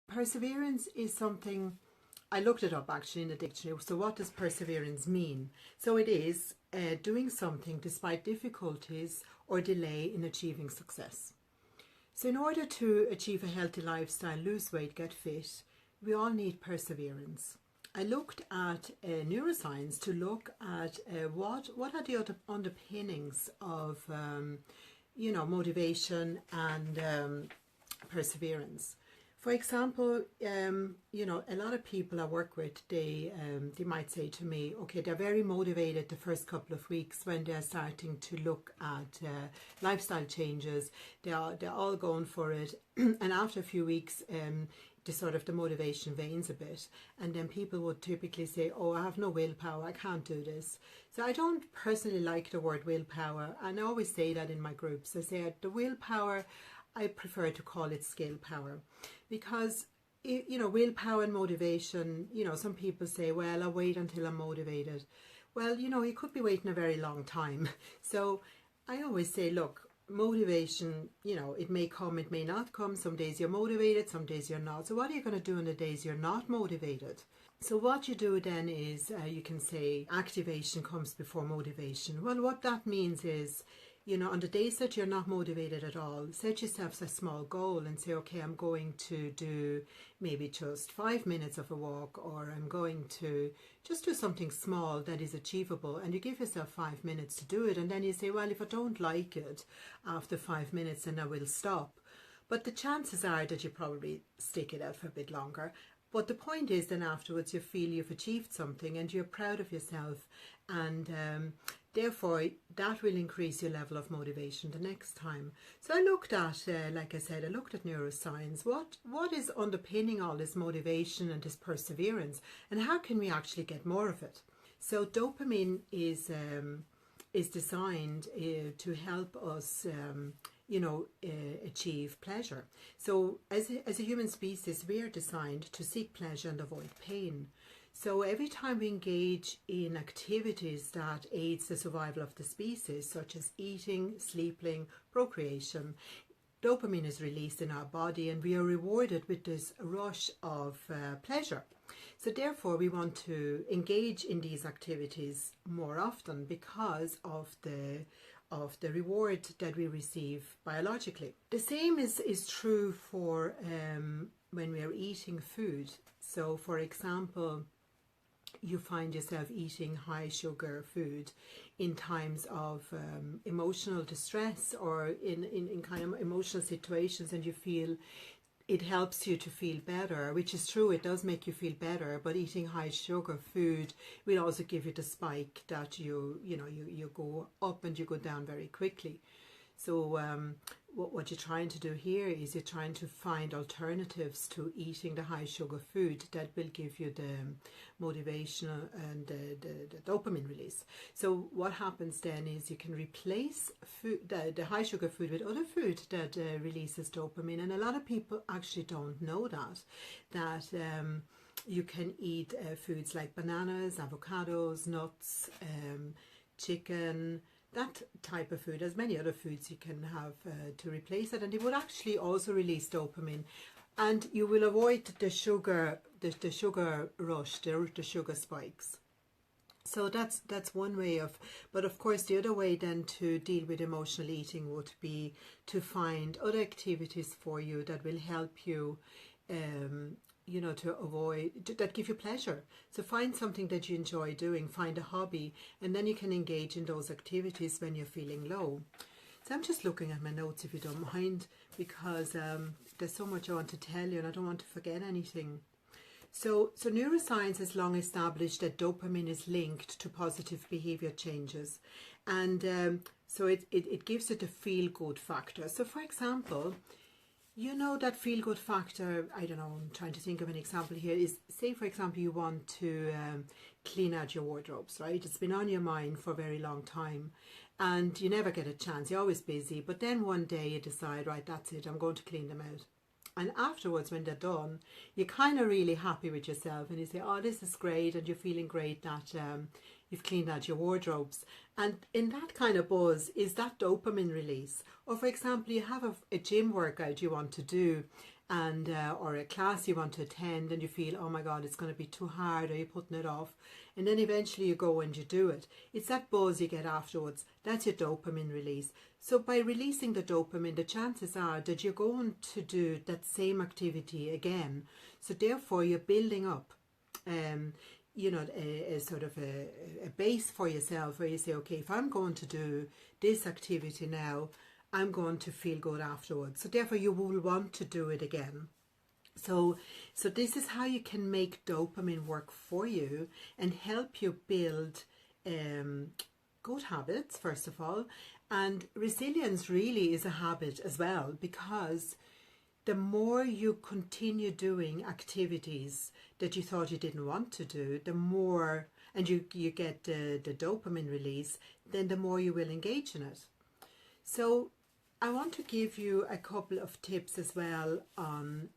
Perseverance is something, I looked it up actually in the dictionary. So what does perseverance mean? So it is doing something despite difficulties or delay in achieving success. So in order to achieve a healthy lifestyle, lose weight, get fit, we all need perseverance. I looked at neuroscience to look at what are the underpinnings of motivation and perseverance. For example, a lot of people I work with, they might say to me, okay, they're very motivated the first couple of weeks when they're starting to look at lifestyle changes. They're all going for it, and after a few weeks, the motivation wanes a bit, and then people would typically say, oh, I have no willpower, I can't do this. So I don't personally like the word willpower, and I always say that in my groups. I say the willpower, I prefer to call it skill power, because willpower and motivation, some people say, well, I'll wait until I'm motivated. Well, you could be waiting a very long time. So I always say, look, motivation, it may come, it may not come. Some days you're motivated, some days you're not. So what are you going to do on the days you're not motivated? So what you do then is you can say activation comes before motivation. Well, what that means is, on the days that you're not motivated at all, set yourself a small goal and say, okay, I'm going to do maybe just 5 minutes of a walk, or I'm going to just do something small that is achievable, and you give yourself 5 minutes to do it. And then you say, well, if I don't like it after 5 minutes, then I will stop. But the chances are that you probably stick it out for a bit longer. But the point is, then afterwards you feel you've achieved something and you're proud of yourself, and therefore that will increase your level of motivation the next time. So I looked at, like I said, I looked at neuroscience. What is underpinning all this motivation and this perseverance, and how can we actually get more of it? So dopamine is designed to help us achieve pleasure. So as a human species, we are designed to seek pleasure and avoid pain. So every time we engage in activities that aids the survival of the species, such as eating, sleeping, procreation, dopamine is released in our body, and we are rewarded with this rush of pleasure. So therefore we want to engage in these activities more often because of the reward that we receive biologically. The same is true for when we are eating food. So for example, you find yourself eating high sugar food in times of emotional distress, or in kind of emotional situations, and you feel it helps you to feel better, which is true, it does make you feel better, but eating high sugar food will also give you the spike that you go up and you go down very quickly. So what you're trying to do here is you're trying to find alternatives to eating the high sugar food that will give you the motivation and the dopamine release. So what happens then is you can replace food, the high sugar food, with other food that releases dopamine. And a lot of people actually don't know that you can eat foods like bananas, avocados, nuts, chicken, that type of food. There's many other foods you can have to replace it, and it would actually also release dopamine, and you will avoid the sugar rush, the sugar spikes. So that's one way of, but of course the other way then to deal with emotional eating would be to find other activities for you that will help you to avoid, that give you pleasure. So find something that you enjoy doing, find a hobby, and then you can engage in those activities when you're feeling low. So I'm just looking at my notes, if you don't mind, because there's so much I want to tell you and I don't want to forget anything. So neuroscience has long established that dopamine is linked to positive behavior changes, and so it gives it a feel-good factor. So for example, that feel-good factor, I don't know, I'm trying to think of an example here, is, say for example you want to clean out your wardrobes, right? It's been on your mind for a very long time and you never get a chance, you're always busy, but then one day you decide, right, that's it, I'm going to clean them out. And afterwards, when they're done, you're kind of really happy with yourself and you say, oh, this is great, and you're feeling great that you've cleaned out your wardrobes. And in that kind of buzz is that dopamine release. Or for example, you have a gym workout you want to do, and or a class you want to attend, and you feel, oh my god, it's going to be too hard, or you're putting it off, and then eventually you go and you do it. It's that buzz you get afterwards. That's your dopamine release. So by releasing the dopamine, the chances are that you're going to do that same activity again. So therefore you're building up a sort of a base for yourself, where you say, okay, if I'm going to do this activity now, I'm going to feel good afterwards. So therefore you will want to do it again. So this is how you can make dopamine work for you and help you build good habits, first of all. And resilience really is a habit as well, because the more you continue doing activities that you thought you didn't want to do, the more, and you get the dopamine release, then the more you will engage in it. So I want to give you a couple of tips as well on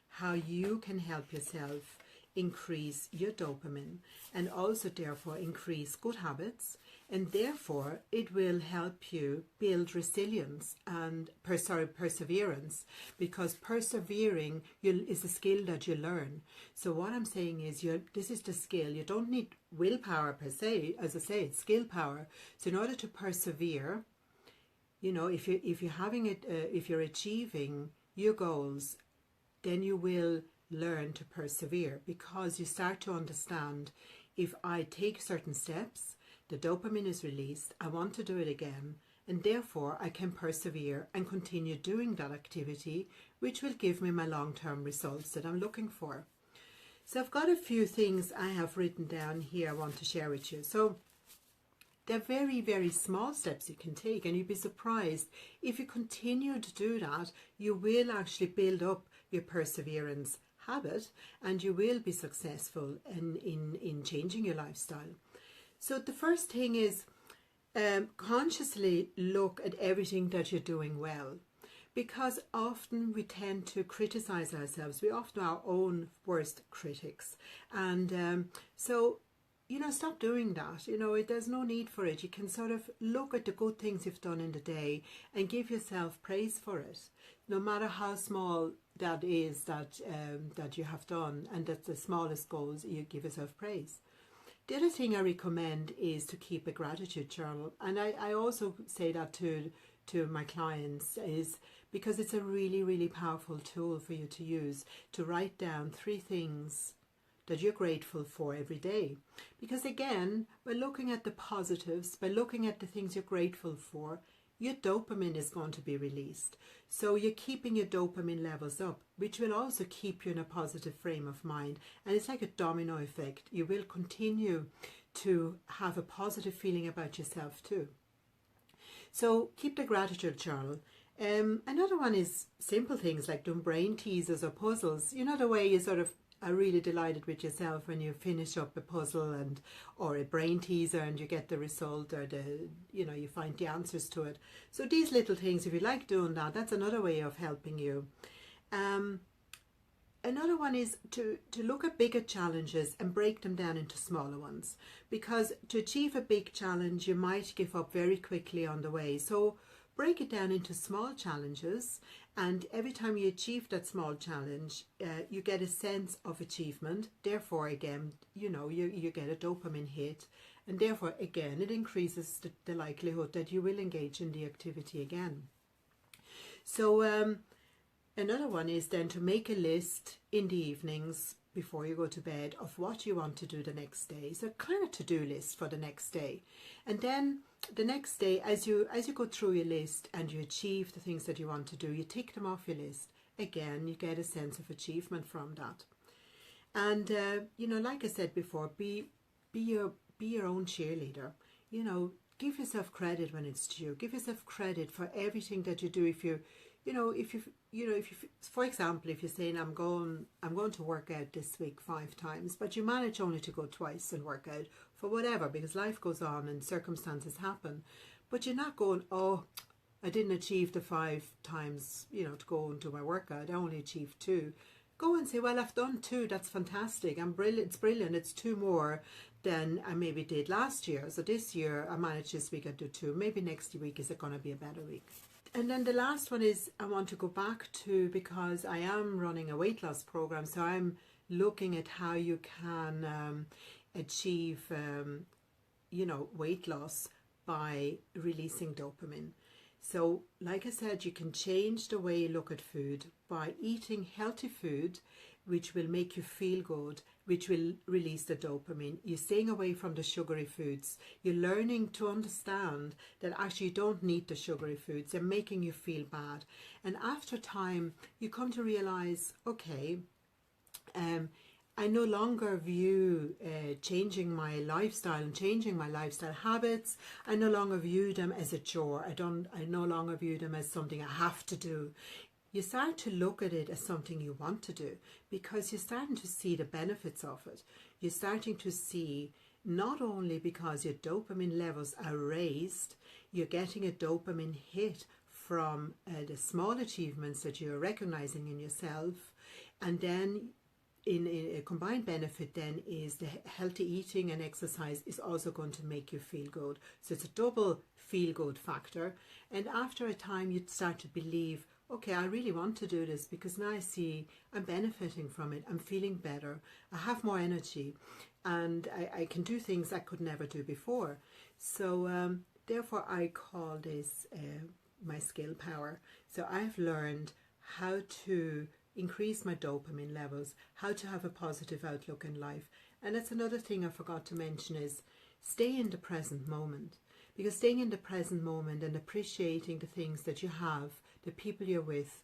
how you can help yourself increase your dopamine, and also therefore increase good habits, and therefore it will help you build resilience and perseverance, because persevering is a skill that you learn. So what I'm saying is, this is the skill. You don't need willpower per se. As I say, it's skill power. So in order to persevere, if you're having it, if you're achieving your goals, then you will learn to persevere, because you start to understand, if I take certain steps, the dopamine is released, I want to do it again, and therefore I can persevere and continue doing that activity, which will give me my long-term results that I'm looking for. So I've got a few things I have written down here I want to share with you. So they're very, very small steps you can take, and you'd be surprised if you continue to do that, you will actually build up your perseverance habit, and you will be successful in changing your lifestyle. So the first thing is, consciously look at everything that you're doing well, because often we tend to criticize ourselves. We often are our own worst critics, and so stop doing that. There's no need for it. You can sort of look at the good things you've done in the day and give yourself praise for it, no matter how small that is that you have done, and that's the smallest goals. You give yourself praise. The other thing I recommend is to keep a gratitude journal, and I also say that to my clients, is because it's a really, really powerful tool for you to use, to write down 3 things that you're grateful for every day. Because again, by looking at the positives, by looking at the things you're grateful for, your dopamine is going to be released. So you're keeping your dopamine levels up, which will also keep you in a positive frame of mind. And it's like a domino effect. You will continue to have a positive feeling about yourself too. So keep the gratitude journal. Another one is simple things like doing brain teasers or puzzles. The way you sort of are really delighted with yourself when you finish up a puzzle or a brain teaser, and you get the result, or you find the answers to it. So these little things, if you like doing that, that's another way of helping you. Another one is to look at bigger challenges and break them down into smaller ones, because to achieve a big challenge you might give up very quickly on the way. So break it down into small challenges, and every time you achieve that small challenge, you get a sense of achievement. Therefore, again, you get a dopamine hit, and therefore, again, it increases the likelihood that you will engage in the activity again. So another one is then to make a list in the evenings before you go to bed of what you want to do the next day. So kind of to-do list for the next day. And then the next day, as you go through your list and you achieve the things that you want to do, you tick them off your list. Again, you get a sense of achievement from that. And like I said before, be your own cheerleader. Give yourself credit when it's due. Give yourself credit for everything that you do. If you for example, if you're saying I'm going to work out this week 5 times, but you manage only to go twice and work out for whatever, because life goes on and circumstances happen, but you're not going, oh, I didn't achieve the 5 times, to go and do my workout. I only achieved 2. go and say, well, I've done 2, that's fantastic, I'm brilliant, it's brilliant, it's 2 more than I maybe did last year. So this year I managed this week, I do 2, maybe next week is it going to be a better week. And then the last one is I want to go back to, because I am running a weight loss program, so I'm looking at how you can achieve weight loss by releasing dopamine. So like I said, you can change the way you look at food by eating healthy food, which will make you feel good, which will release the dopamine. You're staying away from the sugary foods. You're learning to understand that actually you don't need the sugary foods. They're making you feel bad. And after time, you come to realize, okay, I no longer view changing my lifestyle and changing my lifestyle habits. I no longer view them as a chore. I no longer view them as something I have to do. You start to look at it as something you want to do, because you're starting to see the benefits of it. You're starting to see, not only because your dopamine levels are raised, you're getting a dopamine hit from the small achievements that you're recognizing in yourself, and then in a combined benefit then is the healthy eating and exercise is also going to make you feel good. So it's a double feel good factor. And after a time you start to believe, okay, I really want to do this because now I see I'm benefiting from it. I'm feeling better. I have more energy and I can do things I could never do before. So therefore I call this my skill power. So I've learned how to increase my dopamine levels, how to have a positive outlook in life. And that's another thing I forgot to mention is stay in the present moment. Because staying in the present moment and appreciating the things that you have, the people you're with,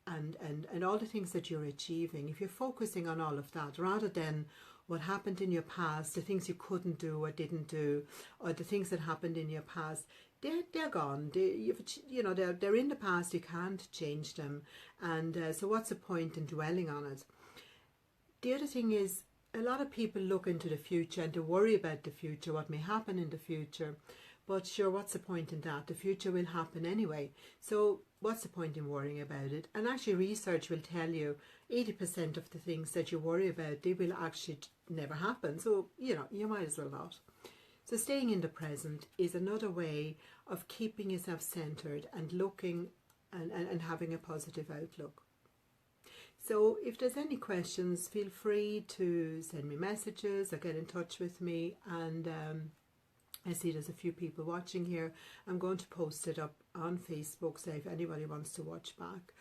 and all the things that you're achieving, if you're focusing on all of that rather than what happened in your past, the things you couldn't do or didn't do, or the things that happened in your past, they're gone. They're in the past. You can't change them, and so what's the point in dwelling on it? The other thing is, a lot of people look into the future and they worry about the future, what may happen in the future. But sure, what's the point in that? The future will happen anyway. So what's the point in worrying about it? And actually research will tell you 80% of the things that you worry about, they will actually never happen. So, you might as well not. So staying in the present is another way of keeping yourself centered and looking and having a positive outlook. So if there's any questions, feel free to send me messages or get in touch with me. And I see there's a few people watching here. I'm going to post it up on Facebook, so if anybody wants to watch back.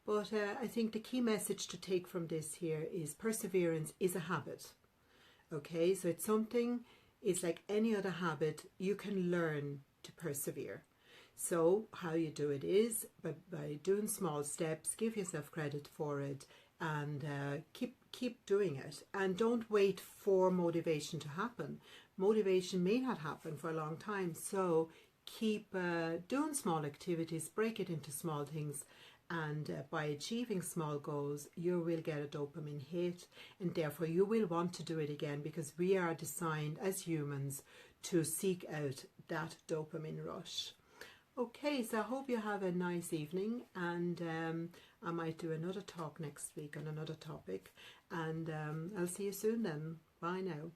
But I think the key message to take from this here is perseverance is a habit. Okay, so it's like any other habit, you can learn to persevere. So how you do it is by doing small steps, give yourself credit for it, and keep doing it. And don't wait for motivation to happen. Motivation may not happen for a long time, so keep doing small activities, break it into small things, and by achieving small goals, you will get a dopamine hit, and therefore you will want to do it again, because we are designed as humans to seek out that dopamine rush. Okay, so I hope you have a nice evening, and I might do another talk next week on another topic, and I'll see you soon then. Bye now.